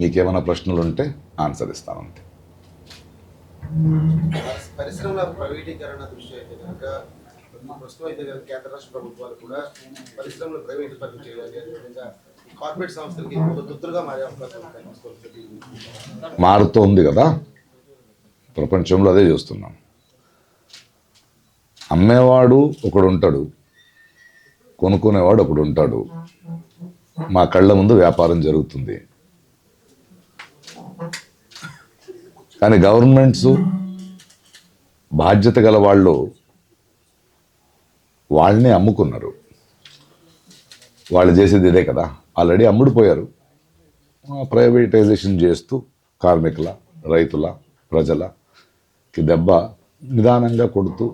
మీకేమైనా ప్రశ్నలు ఉంటే ఆన్సర్ ఇస్తాను అంతే. పరిశ్రమల ప్రైవేటీకరణ దృష్టి అయితే కనుక ప్రస్తుతం అయితే కనుక కేంద్ర రాష్ట్ర ప్రభుత్వాలు కూడా పరిశ్రమలు ప్రైవేట్ పరం చేయాలి, అదేవిధంగా కార్పొరేట్ సంస్థలకి తొత్తులుగా మారే అవకాశం మారుతోంది కదా, ప్రపంచంలో అదే చూస్తున్నాం. అమ్మేవాడు ఒకడు ఉంటాడు, కొనుక్కునేవాడు ఒకడు ఉంటాడు. మా కళ్ళ ముందు వ్యాపారం జరుగుతుంది. కానీ గవర్నమెంట్స్ బాధ్యత గల వాళ్ళు వాళ్ళని అమ్ముకున్నారు. వాళ్ళు చేసేది ఇదే కదా, ఆల్రెడీ అమ్ముడుపోయారు. ప్రైవేటైజేషన్ చేస్తూ కార్మికుల, రైతుల, ప్రజలకి దెబ్బ నిదానంగా కొడుతూ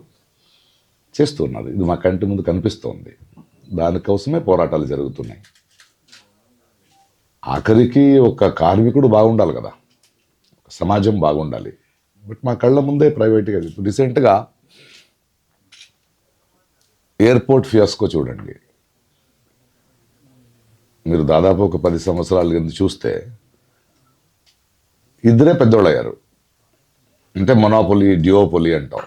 చేస్తున్నారు. ఇది మా కంటి ముందు కనిపిస్తోంది. దానికోసమే పోరాటాలు జరుగుతున్నాయి. ఆఖరికి ఒక కార్మికుడు బాగుండాలి కదా, సమాజం బాగుండాలి. బట్ మా కళ్ళ ముందే ప్రైవేట్గా. రీసెంట్గా ఎయిర్పోర్ట్ ఫియాస్కో చూడండి. మీరు దాదాపు ఒక 10 సంవత్సరాల కింద చూస్తే ఇద్దరే పెద్దోళ్ళు అయ్యారు. అంటే మొనోపొలి, డ్యూఓపొలి అంటాం.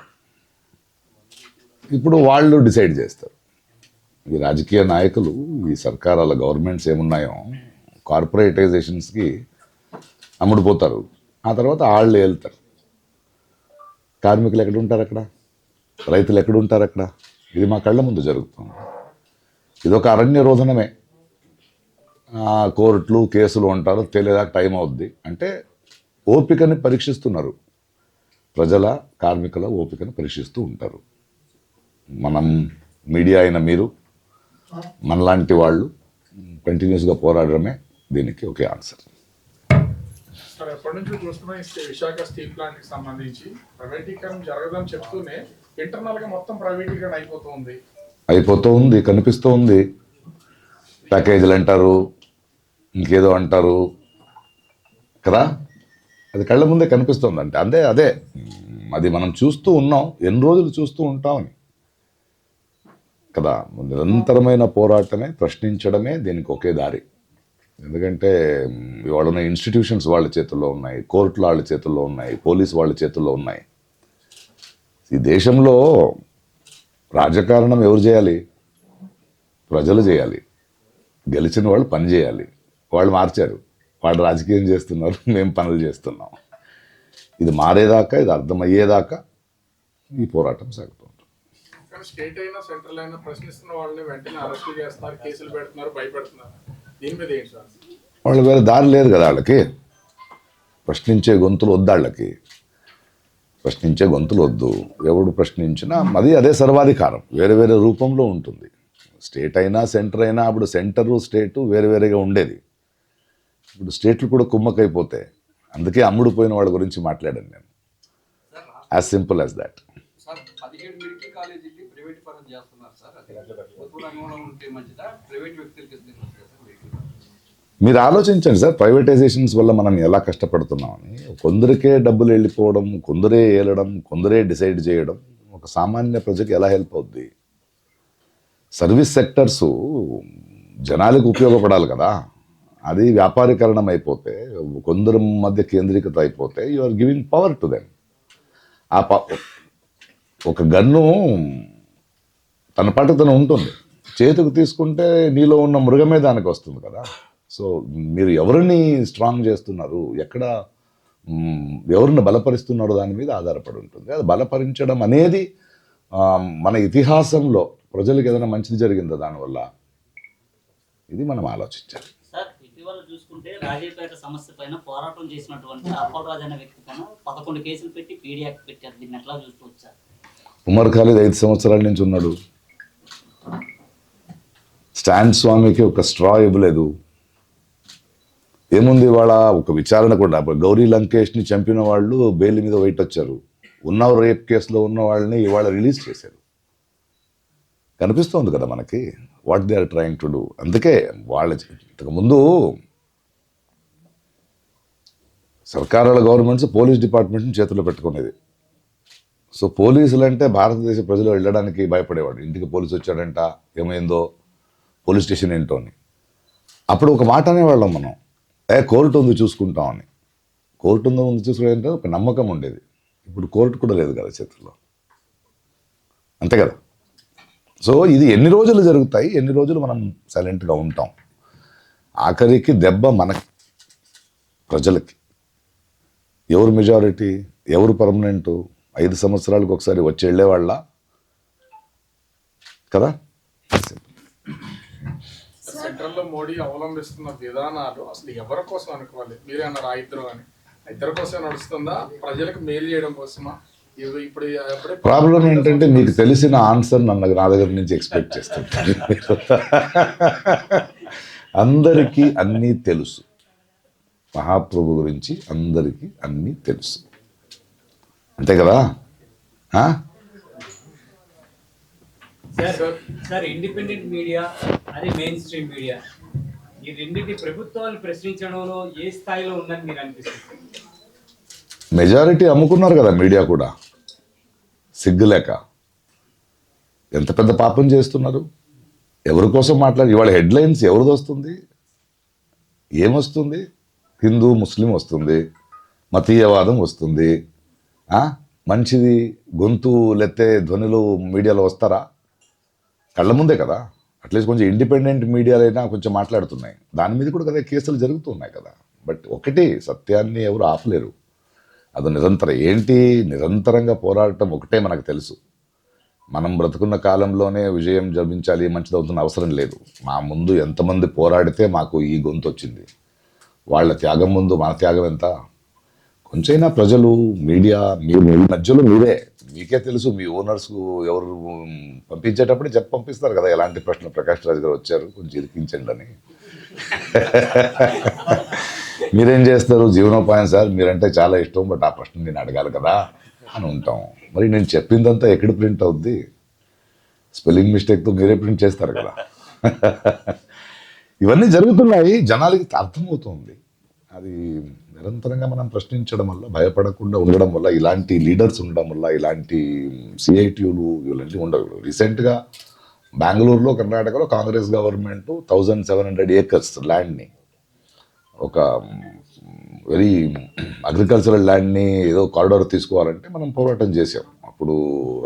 ఇప్పుడు వాళ్ళు డిసైడ్ చేస్తారు. ఈ రాజకీయ నాయకులు, ఈ సర్కారాల గవర్నమెంట్స్ ఏమున్నాయో కార్పొరేటైజేషన్స్కి అమ్ముడుపోతారు. ఆ తర్వాత వాళ్ళు వెళ్తారు. కార్మికులు ఎక్కడుంటారు అక్కడ, రైతులు ఎక్కడుంటారు అక్కడ. ఇది మా కళ్ళ ముందు జరుగుతుంది. ఇదొక అరణ్య రోధనమే. కోర్టులు, కేసులు అంటారు, తెలియదాకా టైం అవుద్ది. అంటే ఓపికని పరీక్షిస్తున్నారు. ప్రజల, కార్మికుల ఓపికని పరీక్షిస్తూ ఉంటారు. మనం మీడియా అయిన మీరు, మనలాంటి వాళ్ళు కంటిన్యూస్గా పోరాడడమే దీనికి ఒకే ఆన్సర్. సార్, ఎప్పటి నుంచి చూస్తున్నా విశాఖ స్టీల్ ప్లాంట్కి సంబంధించి ప్రైవేటీకరణ జరగదని చెప్తూనే ఇంటర్నల్గా మొత్తం ప్రైవేటీకరణ అయిపోతూ ఉంది, కనిపిస్తూ ఉంది. ప్యాకేజీలు అంటారు, ఇంకేదో అంటారు కదా. అది కళ్ళ ముందే కనిపిస్తుంది. అంటే అదే అది మనం చూస్తూ ఉన్నాం, ఎన్ని రోజులు చూస్తూ ఉంటామని కదా. నిరంతరమైన పోరాటమే, ప్రశ్నించడమే దీనికి ఒకే దారి. ఎందుకంటే ఇవాళ ఉన్న ఇన్స్టిట్యూషన్స్ వాళ్ళ చేతుల్లో ఉన్నాయి, కోర్టులు వాళ్ళ చేతుల్లో ఉన్నాయి, పోలీసు వాళ్ళ చేతుల్లో ఉన్నాయి. ఈ దేశంలో రాజకారణం ఎవరు చేయాలి? ప్రజలు చేయాలి. గెలిచిన వాళ్ళు పని చేయాలి. వాళ్ళు మార్చారు, వాళ్ళు రాజకీయం చేస్తున్నారు, మేము పనులు చేస్తున్నాం. ఇది మారేదాకా, ఇది అర్థమయ్యేదాకా ఈ పోరాటం సాగుతుంది. స్టేట్ అయినా సెంట్రల్ అయినా ప్రశ్నిస్తున్న వాళ్ళని వెంటనే అరెస్ట్ చేస్తున్నారు, కేసులు పెడుతున్నారు, భయపెడుతున్నారు. దీని మీద ఏంటి సార్? వాళ్ళు వేరే దారి లేదు కదా వాళ్ళకి. ప్రశ్నించే గొంతులు వద్దు వాళ్ళకి. ప్రశ్నించే గొంతులు వద్దు. ఎవడు ప్రశ్నించినా అదే సర్వాధికారం వేరే వేరే రూపంలో ఉంటుంది. స్టేట్ అయినా సెంటర్ అయినా, అప్పుడు సెంటరు స్టేటు వేరే వేరేగా ఉండేది. ఇప్పుడు స్టేట్లు కూడా కుమ్మకైపోతే, అందుకే అమ్ముడుపోయిన వాళ్ళ గురించి మాట్లాడాను నేను. As simple as that. మీరు ఆలోచించండి సార్, ప్రైవేటైజేషన్స్ వల్ల మనం ఎలా కష్టపడుతున్నామని. కొందరికే డబ్బులు వెళ్ళిపోవడం, కొందరే ఏలడం, కొందరే డిసైడ్ చేయడం ఒక సామాన్య ప్రజకి ఎలా హెల్ప్ అవుద్ది? సర్వీస్ సెక్టర్సు జనాలకు ఉపయోగపడాలి కదా. అది వ్యాపారీకరణం అయిపోతే, కొందరి మధ్య కేంద్రీకృత అయిపోతే, you are giving power to them. ఒక గన్ను తన పాటు తను ఉంటుంది, చేతికి తీసుకుంటే నీలో ఉన్న మృగమే దానికి వస్తుంది కదా. సో మీరు ఎవరిని స్ట్రాంగ్ చేస్తున్నారు, ఎక్కడ ఎవరిని బలపరుస్తున్నారు, దాని మీద ఆధారపడి ఉంటుంది. అది బలపరించడం అనేది మన ఇతిహాసంలో ప్రజలకు ఏదైనా మంచిది జరిగిందా దానివల్ల? ఇది మనం ఆలోచించాలి. సార్, ఇటీవల చూసుకుంటే రాజేపేట సమస్య పైన పోరాటం చేసినటువంటి అప్పలరాజు అనే వ్యక్తి పైన 11 కేసులు పెట్టి పీడీ యాక్ట్ పెట్టారు. దీన్ని ఎట్లా చూసుకోవచ్చు సార్? ఉమర్ ఖాలిద్ 5 సంవత్సరాల నుంచి ఉన్నాడు. స్టాన్ స్వామికి ఒక స్ట్రా ఇవ్వలేదు. ఏముంది ఇవాళ ఒక విచారణ కూడా. గౌరీ లంకేష్ని చంపిన వాళ్ళు బెయిల్ మీద వెయిట్ వచ్చారు. ఉన్న రేప్ కేసులో ఉన్న వాళ్ళని ఇవాళ రిలీజ్ చేశారు. కనిపిస్తోంది కదా మనకి what they are trying to do. అందుకే వాళ్ళ ఇంతకుముందు సర్కారుల గవర్నమెంట్స్ పోలీస్ డిపార్ట్మెంట్ని చేతుల్లో పెట్టుకునేది. సో పోలీసులు అంటే భారతదేశ ప్రజలు వెళ్ళడానికి భయపడేవాడు. ఇంటికి పోలీసు వచ్చాడంట, ఏమైందో, పోలీస్ స్టేషన్ ఏంటో అని. అప్పుడు ఒక మాట అనేవాళ్ళం మనం, కోర్టు ఉంది చూసుకుంటామని. కోర్టు ఉంది చూసుకుంటే ఒక నమ్మకం ఉండేది. ఇప్పుడు కోర్టు కూడా లేదు కదా చేతుల్లో, అంతే కదా. సో ఇది ఎన్ని రోజులు జరుగుతాయి, ఎన్ని రోజులు మనం సైలెంట్గా ఉంటాం. ఆఖరికి దెబ్బ మనకి, ప్రజలకి. ఎవరు మెజారిటీ, ఎవరు పర్మనెంటు, 5 సంవత్సరాలకు ఒకసారి వచ్చి వెళ్ళేవాళ్ళ కదా. సెంట్రల్లో మోడీ అవలంబిస్తున్న విధానాలు అసలు ఎవరి కోసం అనుకోవాలి? మీరే అన్నారు ఆ ఇద్దరు అని, ఇద్దరి కోసం నడుస్తుందా, ప్రజలకు మేలు చేయడం కోసమా? ఇప్పుడు ప్రాబ్లం ఏంటంటే మీకు తెలిసిన ఆన్సర్ నా దగ్గర నుంచి ఎక్స్పెక్ట్ చేస్తుంటారు. అందరికీ అన్నీ తెలుసు, మహాప్రభు గురించి అందరికీ అన్నీ తెలుసు, అంతే కదా. సార్ ఇండిపెండెంట్ మీడియా, అదే మెయిన్ స్ట్రీమ్ మీడియా, ఈ రెండింటి ప్రభుత్వాలు ప్రశ్నించడంలో ఏ స్థాయిలో ఉందని మీరు అనిపిస్తుంది? మెజారిటీ అమ్ముకున్నారు కదా మీడియా కూడా, సిగ్గులేక. ఎంత పెద్ద పాపం చేస్తున్నారు. ఎవరి కోసం మాట్లాడి ఇవాళ హెడ్లైన్స్ ఎవరిది వస్తుంది, ఏమొస్తుంది? హిందూ ముస్లిం వస్తుంది, మతీయవాదం వస్తుంది. మంచిది గొంతు లెత్తే ధ్వనులు మీడియాలో వస్తారా? కళ్ళ ముందే కదా. అట్లీస్ట్ కొంచెం ఇండిపెండెంట్ మీడియాలైనా కొంచెం మాట్లాడుతున్నాయి. దాని మీద కూడా కదా కేసులు జరుగుతున్నాయి కదా. బట్ ఒకటి, సత్యాన్ని ఎవరు ఆపలేరు. అది నిరంతరంగా పోరాడటం ఒకటే మనకు తెలుసు. మనం బ్రతుకున్న కాలంలోనే విజయం జపించాలి, మంచిదవుతున్న అవసరం లేదు. మా ముందు ఎంతమంది పోరాడితే మాకు ఈ గొంతు వచ్చింది. వాళ్ళ త్యాగం ముందు మన త్యాగం ఎంత? కొంచెమైనా ప్రజలు, మీడియా, మీరు మధ్యలో మీకే తెలుసు. మీ ఓనర్స్కు ఎవరు పంపించేటప్పుడు పంపిస్తారు కదా, ఎలాంటి ప్రశ్న. ప్రకాష్ రాజ్ గారు వచ్చారు, కొంచెం ఇరికించండి అని. మీరేం చేస్తారు? జీవనోపాయం సార్, మీరంటే చాలా ఇష్టం, బట్ ఆ ప్రశ్న నేను అడగాలి కదా అని ఉంటాం. మరి నేను చెప్పిందంతా ఎక్కడ ప్రింట్ అవుద్ది? స్పెల్లింగ్ మిస్టేక్తో మీరే ప్రింట్ చేస్తారు కదా. ఇవన్నీ జరుగుతున్నాయి, జనాలకి అర్థమవుతుంది. అది నిరంతరంగా మనం ప్రశ్నించడం వల్ల, భయపడకుండా ఉండడం వల్ల, ఇలాంటి లీడర్స్ ఉండడం వల్ల, ఇలాంటి సిఐటియులు ఇవన్నీ ఉండవు. రీసెంట్గా బెంగళూరులో, కర్ణాటకలో కాంగ్రెస్ గవర్నమెంట్ 1700 acres ల్యాండ్ని, ఒక వెరీ అగ్రికల్చరల్ ల్యాండ్ని ఏదో కారిడార్ తీసుకోవాలంటే మనం పోరాటం చేసాం. అప్పుడు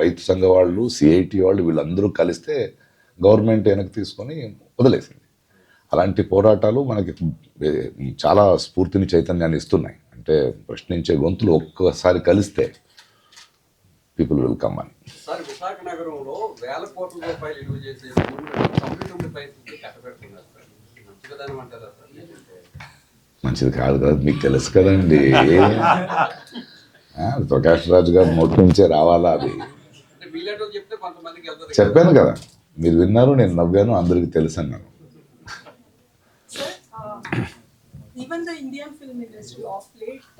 రైతు సంఘ వాళ్ళు, సిఐటి వాళ్ళు, వీళ్ళందరూ కలిస్తే గవర్నమెంట్ వెనక్కి తీసుకొని వదిలేసింది. అలాంటి పోరాటాలు మనకి చాలా స్ఫూర్తిని, చైతన్యాన్ని ఇస్తున్నాయి. అంటే ప్రశ్నించే గొంతులు ఒక్కసారి కలిస్తే పీపుల్ విల్ కమ్ అని. సార్, విశాఖ నగరంలో వేల కోట్ల రూపాయలు విలువ చేసే 99 పైసలకి కట్టబెడుతున్నారు సార్. మంచిదని అంటారా సార్? మంచిది కాదు కదా, మీకు తెలుసు కదండి. ప్రకాష్ రాజ్ గారు నోటి నుంచే రావాలా అది? అంటే వీళ్ళేటో చెప్తే కొంతమందికి వెళ్తుంది. చెప్పాను కదా, మీరు విన్నారు, నేను నవ్వాను, అందరికీ తెలుసు అన్నాను. Even the Indian film industry of late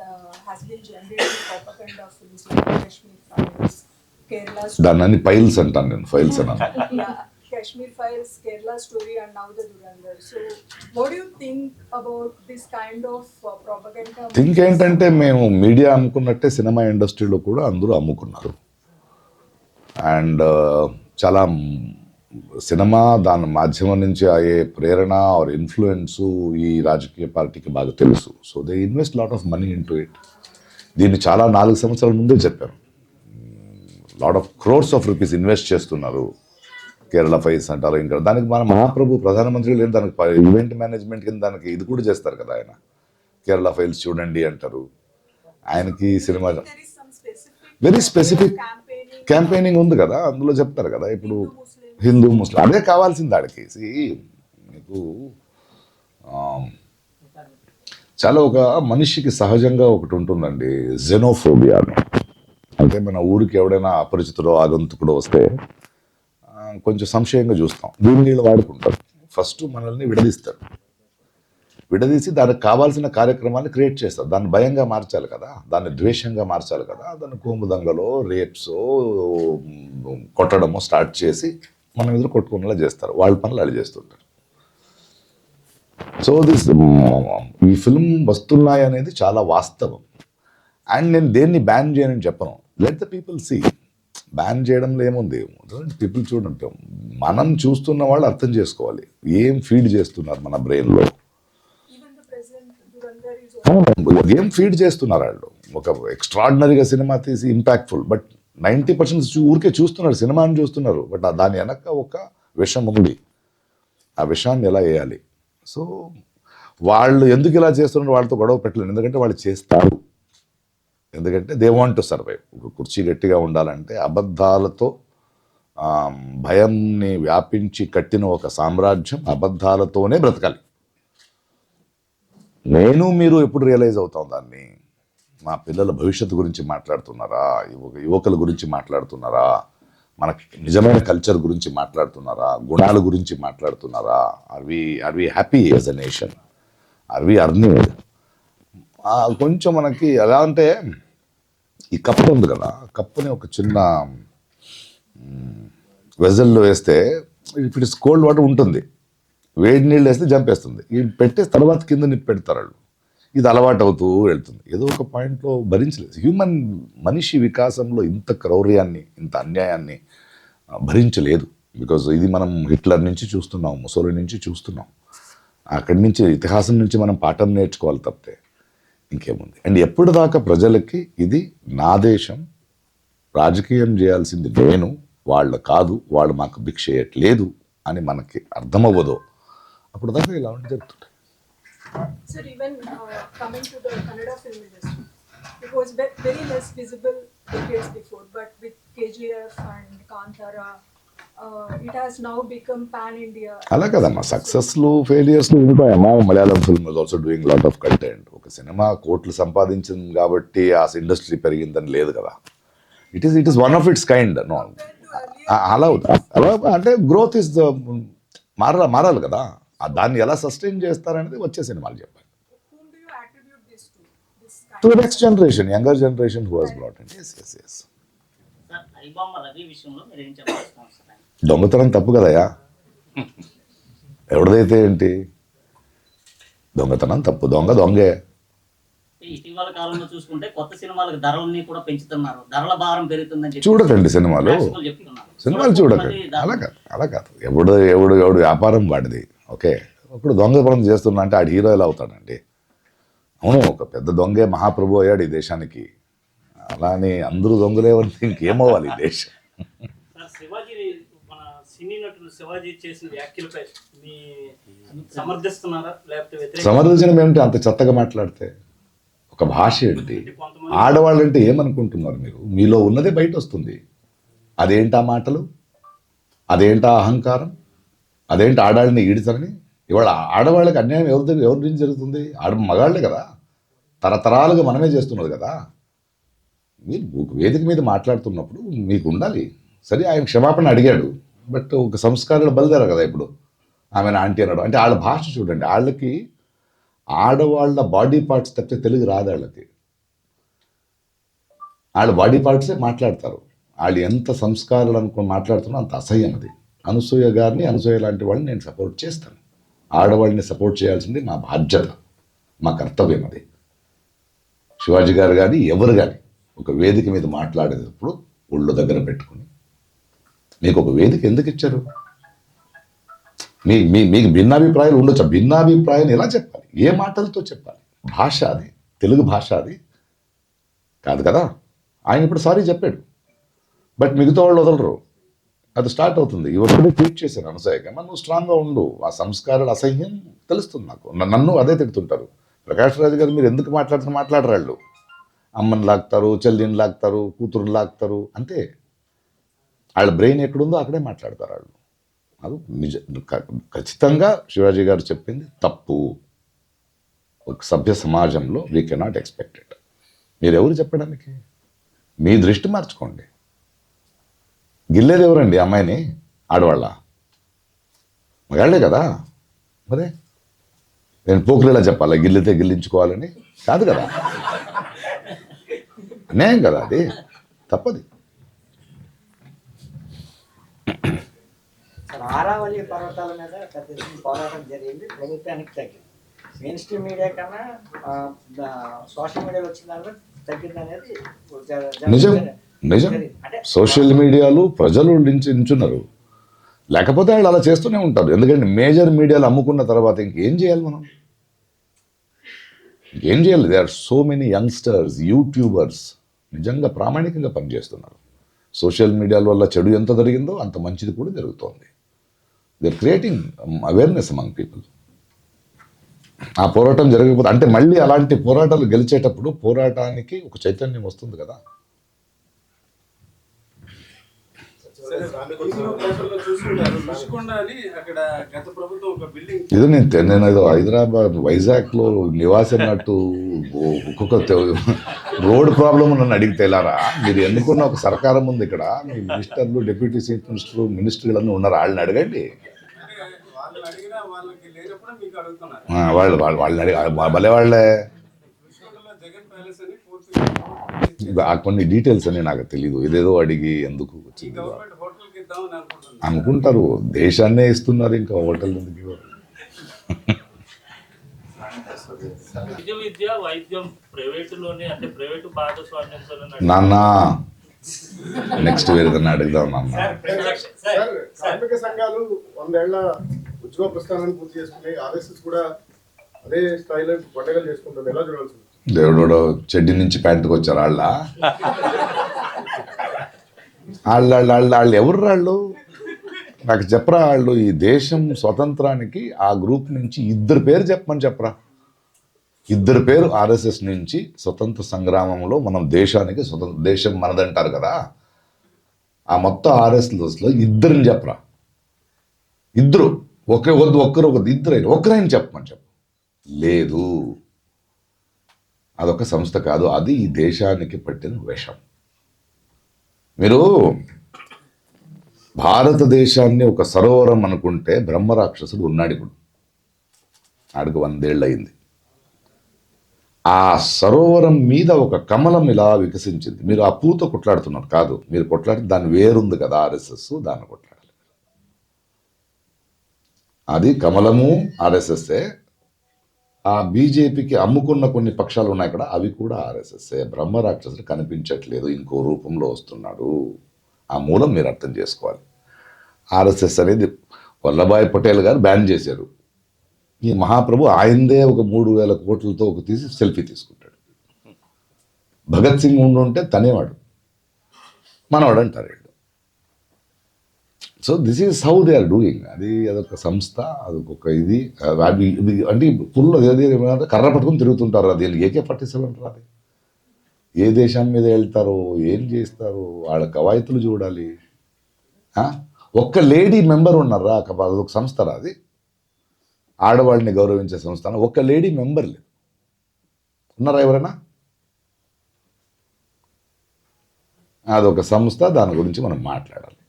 has been generating propaganda films like Kashmir Files, Kerala Story. దాన్ని ఫైల్స్ అంటాను నేను, ఫైల్స్ అన్నాను. Yeah, Kashmir Files, Kerala Story, and now the Durandar. So, what do you think about this kind of propaganda? Think ఏంటంటే, మేము media అమ్ముకున్నట్టే cinema ఇండస్ట్రీలో కూడా అందరూ అమ్ముకున్నారు. అండ్ చాలా సినిమా, దాని మాధ్యమం నుంచి అయ్యే ప్రేరణ ఆర్ ఇన్ఫ్లుయెన్స్ ఈ రాజకీయ పార్టీకి బాగా తెలుసు. So they invest lot of money in to it. దీన్ని చాలా 4 సంవత్సరాల ముందే చెప్పాను. Lot of crores of rupees invest చేస్తున్నారు. కేరళ ఫైల్స్ అంటారు. ఇంకా దానికి మన మహాప్రభు ప్రధానమంత్రి లేదు, దానికి ఈవెంట్ మేనేజ్మెంట్ కింద దానికి ఇది కూడా చేస్తారు కదా ఆయన. కేరళ ఫైల్స్ చూడండి అంటారు. ఆయనకి సినిమా వెరీ స్పెసిఫిక్ క్యాంపెయినింగ్ ఉంది కదా, అందులో చెప్తారు కదా. ఇప్పుడు హిందూ ముస్లిం అదే కావాల్సింది ఆడికి. మీకు చాలా ఒక మనిషికి సహజంగా ఒకటి ఉంటుందండి, జెనోఫోబియా అని. అంటే మన ఊరికి ఎవడైనా అపరిచితుడో ఆగంతుకుడో వస్తే కొంచెం సంశయంగా చూస్తాం. వీళ్ళు వాడుకుంటారు. ఫస్ట్ మనల్ని విడదీస్తారు. విడదీసి దానికి కావాల్సిన కార్యక్రమాన్ని క్రియేట్ చేస్తారు. దాన్ని భయంగా మార్చాలి కదా, దాన్ని ద్వేషంగా మార్చాలి కదా. దాన్ని కోము దంగలో, రేప్సో, కొట్టడమో స్టార్ట్ చేసి మనం ఎదురు కొట్టుకునేలా చేస్తారు. వాళ్ళ పనులు అలా చేస్తుంటారు. సో ఈ ఫిల్మ్ వస్తున్నాయి అనేది చాలా వాస్తవం. అండ్ నేను దేన్ని బ్యాన్ చేయనని చెప్పను. Let the people see. Ban చేయడంలో ఏముంది, పీపుల్ చూడండి. మనం చూస్తున్న వాళ్ళు అర్థం చేసుకోవాలి ఏం ఫీడ్ చేస్తున్నారు మన బ్రెయిన్లో. గేమ్ ఫీడ్ చేస్తున్నారు వాళ్ళు. ఒక ఎక్స్ట్రాడినరీగా సినిమా తీసి ఇంపాక్ట్ఫుల్, బట్ 90% ఊరికే చూస్తున్నారు, సినిమాని చూస్తున్నారు, బట్ దాని వెనక ఒక విషయం ఉంది. ఆ విషయాన్ని ఎలా వేయాలి? సో వాళ్ళు ఎందుకు ఇలా చేస్తున్నారు, వాళ్ళతో గొడవ పెట్టలేదు, ఎందుకంటే వాళ్ళు చేస్తారు. ఎందుకంటే దే వాంట్ టు సర్వైవ్. ఒక కుర్చీ గట్టిగా ఉండాలంటే అబద్ధాలతో భయంని వ్యాపించి కట్టిన ఒక సామ్రాజ్యం అబద్ధాలతోనే బ్రతకాలి. నేను మీరు ఎప్పుడు రియలైజ్ అవుతాం దాన్ని? మా పిల్లల భవిష్యత్తు గురించి మాట్లాడుతున్నారా, యువకుల గురించి మాట్లాడుతున్నారా, మనకి నిజమైన కల్చర్ గురించి మాట్లాడుతున్నారా, గుణాల గురించి మాట్లాడుతున్నారా? Are we happy as a nation? Are we earning? కొంచెం మనకి ఎలా అంటే, ఈ కప్పు ఉంది కదా, కప్పుని ఒక చిన్న వెజల్లో వేస్తే ఇట్ ఇస్ కోల్డ్ వాటర్ ఉంటుంది, వేడి నీళ్ళు వేస్తే జంపేస్తుంది. ఇది పెట్టే తర్వాత కింద నిప్పు పెడతారు వాళ్ళు. ఇది అలవాటు అవుతూ వెళ్తుంది. ఏదో ఒక పాయింట్లో భరించలేదు. మనిషి వికాసంలో ఇంత క్రౌర్యాన్ని, ఇంత అన్యాయాన్ని భరించలేదు. బికాజ్ ఇది మనం హిట్లర్ నుంచి చూస్తున్నాం, ముసోలిని నుంచి చూస్తున్నాం. అక్కడి నుంచి ఇతిహాసం నుంచి మనం పాఠం నేర్చుకోవాలి తప్పితే ఇంకేముంది? అండ్ ఎప్పటిదాకా ప్రజలకి ఇది నా దేశం, రాజకీయం చేయాల్సింది నేను, వాళ్ళు కాదు, వాళ్ళు మాకు భిక్ష చేయట్లేదు అని మనకి అర్థమవ్వదో అప్పుడు దాకా ఇలా ఉంటే జరుగుతుంటాయి. Sir, even coming to the Kannada film industry, it was very less visible decades before, but with KGF and Kantara, it has now become pan-India. అలా కదమ్మా, సక్సెస్లు ఫెయిలియర్స్లు ఉంటాయమ్మా. Malayalam film is also doing lot of content. ఒక cinema కోట్లు సంపాదించింది కాబట్టి ఆ ఇండస్ట్రీ పెరిగిందని లేదు కదా. It is one of its kind. No, అలా అంటే గ్రోత్ ఇస్ మారాలి కదా. దాన్ని ఎలా సస్టైన్ చేస్తారనేది వచ్చే సినిమాలు చెప్పాలి. Whom do you attribute this to? This kind to the next generation, younger generation who has brought in. Yes. Sir iBomma Ravi విషయంలో మీరు ఏం చెప్పాల్సిన అవసరం లేదు. దొంగతనం తప్పు కదయా, ఎవరిదైతే ఏంటి? దొంగతనం తప్పు, దొంగే. ఇటీవల కాలంలో చూసుకుంటే కొత్త సినిమాలకు ధరలని కూడా పెంచుతున్నారు, ధరల భారం పెరుగుతుందని చెప్పి చూడకండి సినిమాలు, ప్రేక్షకులు చెప్తున్నారు. సినిమాలు చూడకండి. అలా కాదు. ఎవడు వ్యాపారం వాడిది. ఓకే, ఇప్పుడు దొంగతనం చేస్తున్నా అంటే ఆడు హీరో ఎలా అవుతాడండి? అవును, ఒక పెద్ద దొంగే మహాప్రభు అయ్యాడు ఈ దేశానికి. అలా అని అందరూ దొంగలే అంటే ఇంకేమవ్వాలి ఈ దేశం? సార్, శివాజీ, మన సినీ నటుడు శివాజీ చేసిన వ్యాఖ్యలపై మీ సమర్థిస్తున్నారా లేకపోతే వ్యతిరేక? సమర్థించడం ఏమిటి అంత చెత్తగా మాట్లాడితే? ఒక భాష ఏంటి? ఆడవాళ్ళంటే ఏమనుకుంటున్నారు మీరు? మీలో ఉన్నదే బయట వస్తుంది. అదేంటా మాటలు, అదేంటా అహంకారం, అదేంటి ఆడాళ్ళని ఈడుతారని? ఇవాళ ఆడవాళ్ళకి అన్యాయం ఎవరి నుంచి జరుగుతుంది? మగాళ్ళే కదా, తరతరాలుగా మనమే చేస్తున్నది కదా. మీరు వేదిక మీద మాట్లాడుతున్నప్పుడు మీకు ఉండాలి. సరే, ఆయన క్షమాపణ అడిగాడు, బట్ ఒక సంస్కారాలు బలిదారు కదా. ఇప్పుడు ఆమెను ఆంటీ అన్నాడు అంటే వాళ్ళ భాష చూడండి. వాళ్ళకి ఆడవాళ్ళ బాడీ పార్ట్స్ తప్పితే తెలుగు రాదు వాళ్ళకి. వాళ్ళ బాడీ పార్ట్సే మాట్లాడతారు. వాళ్ళు ఎంత సంస్కారాలు అనుకుని మాట్లాడుతున్నా అంత అసహ్యం అది. అనసూయ లాంటి వాళ్ళని నేను సపోర్ట్ చేస్తాను. ఆడవాళ్ళని సపోర్ట్ చేయాల్సింది మా బాధ్యత, మా కర్తవ్యం అది. శివాజీ గారు కానీ ఎవరు కానీ ఒక వేదిక మీద మాట్లాడేటప్పుడు ఒళ్ళు దగ్గర పెట్టుకుని, మీకు ఒక వేదిక ఎందుకు ఇచ్చారు? మీకు భిన్నాభిప్రాయాలు ఉండొచ్చు. భిన్నాభిప్రాయాన్ని ఎలా చెప్పాలి? ఏ మాటలతో చెప్పాలి? భాష అది, తెలుగు భాష అది కాదు కదా. ఆయన ఇప్పుడు సారీ చెప్పాడు, బట్ మిగతా వాళ్ళు వదలరు. అది స్టార్ట్ అవుతుంది. ఇవన్నీ ట్వీట్ చేశాను అనసూయగా, నువ్వు స్ట్రాంగ్గా ఉండు. ఆ సంస్కారాల అసహ్యం తెలుస్తుంది నాకు. నన్ను అదే తిడుతుంటారు. ప్రకాష్ రాజు గారు మీరు ఎందుకు మాట్లాడరు వాళ్ళు. అమ్మని లాగుతారు, చెల్లిని లాగుతారు, కూతురుని లాగుతారు, అంతే. వాళ్ళ బ్రెయిన్ ఎక్కడుందో అక్కడే మాట్లాడతారు వాళ్ళు. అది ఖచ్చితంగా శివాజీ గారు చెప్పింది తప్పు. ఒక సభ్య సమాజంలో వీ కెనాట్ ఎక్స్పెక్ట్ ఇట్. మీరెవరు చెప్పడానికి? మీ దృష్టి మార్చుకోండి. గిల్లేది ఎవరండి అమ్మాయిని? ఆడవాళ్ళ? మగాళ్ళే కదా. మరే నేను పోకులేలా చెప్పాలా గిల్లితే గిల్లించుకోవాలని? కాదు కదా, అన్యాయం కదా, అది తప్పది. ఆరావళి పర్వతాల మీద పెద్ద పోరాటం జరిగింది, ప్రభుత్వానికి తగ్గింది. మెయిన్ స్ట్రీమ్ మీడియా కన్నా సోషల్ మీడియాలో వచ్చిన దానిలో తగ్గింది అనేది నిజం. సోషల్ మీడియాలో ప్రజలు నించున్నారు, లేకపోతే వాళ్ళు అలా చేస్తూనే ఉంటారు. ఎందుకంటే మేజర్ మీడియాలు అమ్ముకున్న తర్వాత ఇంకేం చేయాలి మనం? ఏం చేయాలి? They are so many youngsters, YouTubers నిజంగా ప్రామాణికంగా పనిచేస్తున్నారు. సోషల్ మీడియాల వల్ల చెడు ఎంత జరిగిందో అంత మంచిది కూడా జరుగుతోంది. They are creating awareness among people. ఆ పోరాటం జరగకపోతే అంటే మళ్ళీ అలాంటి పోరాటాలు గెలిచేటప్పుడు పోరాటానికి ఒక చైతన్యం వస్తుంది కదా. రుషికొండ అని అక్కడ గత ప్రభుత్వం ఒక బిల్డింగ్ ఇది నేను ఏదో హైదరాబాద్ వైజాగ్లో నివాసినట్టు ఒక్కొక్క రోడ్ ప్రాబ్లం నన్ను అడిగితే ఎలారా? మీరు ఎన్నుకున్న ఒక సర్కారం ఉంది ఇక్కడ, మీ మినిస్టర్లు, డిప్యూటీ చీఫ్ మినిస్టర్లు, మినిస్టర్లు ఉన్నారు, వాళ్ళని అడగండి. వాళ్ళని అడిగినా వాళ్ళకి లేనప్పుడు మీకు అడుగుతున్నారు. వాళ్ళని అడిగి భలే వాళ్ళే. రుషికొండలో జగన్ ప్యాలెస్ అని పూర్తిగా కొన్ని డీటెయిల్స్ అని నాకు తెలీదు. ఏదేదో అడిగి ఎందుకు వచ్చింది గవర్నమెంట్ హోటల్కి ఇద్దామని అనుకుంటున్నాను. అనుకుంటారు. దేశాన్నే ఇస్తున్నారు, ఇంకా హోటల్ ఎందుకు ఇవ్వరు? విద్య వైద్యం ప్రైవేటులోనే, అంటే ప్రైవేటు భాగస్వామ్యంతో నాన్న నెక్స్ట్ వేరేదన్నా అడుగుదాం నాన్న. కార్మిక సంఘాలు 100 ఏళ్ల ఉద్యోగ ప్రస్థానాన్ని పూర్తి చేసుకుని ఆర్ఎస్ఎస్ కూడా అదే స్థాయిలో పండుగలు చేసుకుంటుంది. ఎలా చూడాల్సింది? దేవుడు చెడ్డి నుంచి ప్యాంటుకు వచ్చారు వాళ్ళు ఎవరు వాళ్ళు నాకు చెప్పరా? వాళ్ళు ఈ దేశం స్వతంత్రానికి ఆ గ్రూప్ నుంచి 2 పేరు చెప్పమని చెప్పరా. 2 పేరు ఆర్ఎస్ఎస్ నుంచి స్వతంత్ర సంగ్రామంలో మనం దేశానికి దేశం మనదంటారు కదా, ఆ మొత్తం ఆర్ఎస్ఎస్లో 2 చెప్పరా. 2 ఒక్కరైనా చెప్పమని చెప్పు. లేదు, అదొక సంస్థ కాదు, అది ఈ దేశానికి పట్టిన విషం. మీరు భారతదేశాన్ని ఒక సరోవరం అనుకుంటే బ్రహ్మరాక్షసుడు ఉన్నాడు. ఇప్పుడు ఆడికి 100 ఏళ్ళు అయింది. ఆ సరోవరం మీద ఒక కమలం ఇలా వికసించింది. మీరు ఆ పూత కొట్లాడుతున్నారు కాదు, మీరు కొట్లాడి దాని వేరుంది కదా ఆర్ఎస్ఎస్, దాన్ని కొట్లాడాలి. అది కమలము ఆర్ఎస్ఎస్ఏ. ఆ బీజేపీకి అమ్ముకున్న కొన్ని పక్షాలు ఉన్నాయి కదా, అవి కూడా ఆర్ఎస్ఎస్ఏ. బ్రహ్మరాక్షసుడు కనిపించట్లేదు, ఇంకో రూపంలో వస్తున్నాడు. ఆ మూలం మీరు అర్థం చేసుకోవాలి. ఆర్ఎస్ఎస్ అనేది వల్లభాయ్ పటేల్ గారు బ్యాన్ చేశారు. ఈ మహాప్రభు ఆయనదే ఒక 3,000 కోట్లతో ఒక తీసి సెల్ఫీ తీసుకుంటాడు. భగత్ సింగ్ ఉండుంటే తనేవాడు, మనవాడు అంటారు వీళ్ళు. So this is how they are doing. అదొక సంస్థ, అదొక ఇది అంటే ఫుల్ కర్ర పట్టుకుని తిరుగుతుంటారు. అది ఏకే పట్టిస్తారంటారు. అది ఏ దేశం మీద వెళ్తారో, ఏం చేస్తారో, వాళ్ళ కవాయితులు చూడాలి. ఒక్క లేడీ మెంబర్ ఉన్నారా? అదొక సంస్థ రా అది, ఆడవాళ్ళని గౌరవించే సంస్థ. ఒక్క లేడీ మెంబర్ లేదు. ఉన్నారా ఎవరైనా? అదొక సంస్థ, దాని గురించి మనం మాట్లాడాలి.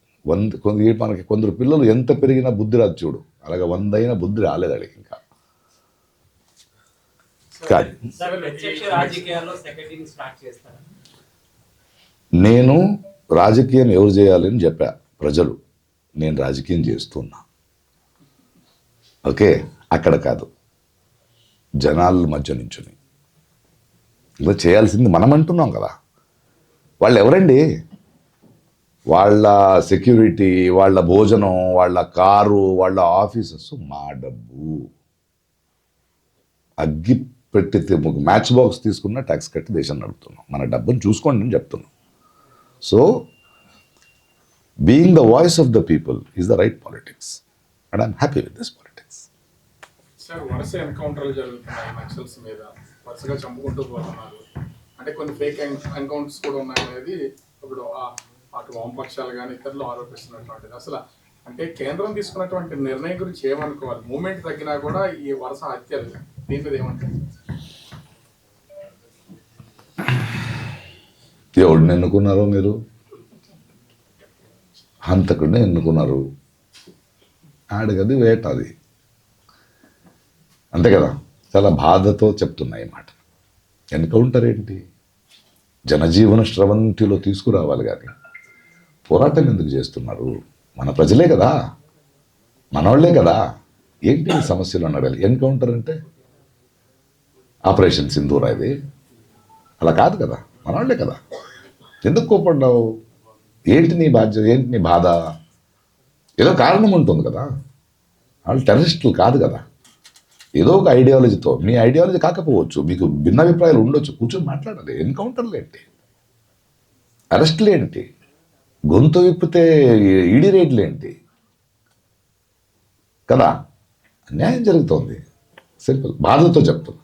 మనకి కొందరు పిల్లలు ఎంత పెరిగినా బుద్ధి రాదు చూడు, అలాగే 100 అయినా బుద్ధి రాలేదు వాళ్ళకి ఇంకా. నేను రాజకీయం ఎవరు చేయాలని చెప్పా, ప్రజలు. నేను రాజకీయం చేస్తున్నా, ఓకే? అక్కడ కాదు, జనాల మధ్య నుంచుని ఇలా చేయాల్సింది మనం అంటున్నాం కదా. వాళ్ళు ఎవరండి? వాళ్ళ సెక్యూరిటీ, వాళ్ళ భోజనం, వాళ్ళ కారు, వాళ్ళ ఆఫీసెస్ మా డబ్బు. అగ్గి పెట్టి మ్యాచ్ బాక్స్ తీసుకున్న ట్యాక్స్ కట్టి దేశం నడుపుతున్నాం. మన డబ్బును చూసుకోండి అని చెప్తున్నాం. So being the voice of the people is the right politics and I'm happy with this politics. Sir, వరుస ఎన్కౌంటర్లు జరుగుతున్నాయి నక్సల్స్ మీద, వరుసగా చంపుకుంటూ పోతున్నారు. అంటే కొన్ని ఫేక్ ఎన్కౌంటర్స్ కూడా ఉన్నాయనేది ఇప్పుడు అటు వామపక్షాలు కానీ ఇతరులు ఆరోపిస్తున్నటువంటిది. అసలు అంటే కేంద్రం తీసుకున్నటువంటి నిర్ణయం గురించి ఏమనుకోవాలి? మూమెంట్ తగ్గినా కూడా ఈ వరుస హత్యలు, దీని మీద ఏమంటారు? ఎవడిని ఎన్నుకున్నారో మీరు? హంతకుడిని ఎన్నుకున్నారు. ఆడగది వేట, అది అంతే కదా. చాలా బాధతో చెప్తున్నా ఈ మాట. ఎన్కౌంటర్ ఏంటి? జనజీవన స్రవంతిలో తీసుకురావాలి కానీ పోరాటం ఎందుకు చేస్తున్నారు? మన ప్రజలే కదా, మనవాళ్లే కదా. ఏంటి సమస్యలు అని అడగాలి. ఎన్కౌంటర్ అంటే ఆపరేషన్ సింధూరా ఇది? అలా కాదు కదా, మనవాళ్లే కదా. ఎందుకు కోపడ్డావు? ఏంటి నీ బాధ్యత? ఏంటి నీ బాధ? ఏదో కారణం ఉంటుంది కదా. వాళ్ళు టెర్రరిస్టులు కాదు కదా. ఏదో ఒక ఐడియాలజీతో, మీ ఐడియాలజీ కాకపోవచ్చు, మీకు భిన్నాభిప్రాయాలు ఉండొచ్చు, కూర్చొని మాట్లాడాలి. ఎన్కౌంటర్లు ఏంటి, అరెస్టులు ఏంటి, గొంతు విప్పితే ఈడీ రేట్లు ఏంటి కదా? అన్యాయం జరుగుతోంది. సింపుల్, బాధతో చెప్తున్నా.